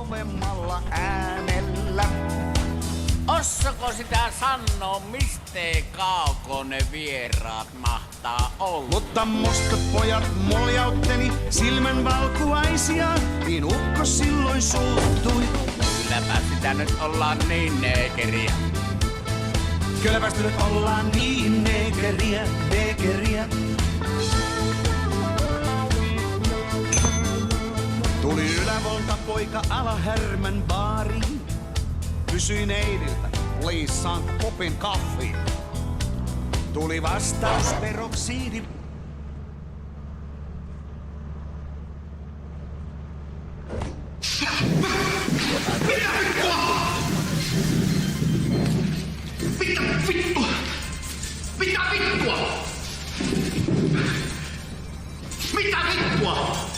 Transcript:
kovemmalla äänellä. Ossako sitä sanoo, mistei kaukoo ne vieraat mahtaa olla? Mutta mustat pojat moljautteli silmän valkuaisia, niin ukko silloin suuttui. Kylläpä sitä nyt ollaan niin neekeriä. Kylläpäs nyt ollaan niin neekeriä, neekeriä. Tuli ylävolta poika alahärmän baariin. Kysyi neidiltä, please saanko kopin kahvia? Tuli vastaus peroksiidi. Mitä vittua? Mitä vittua? Mitä vittua?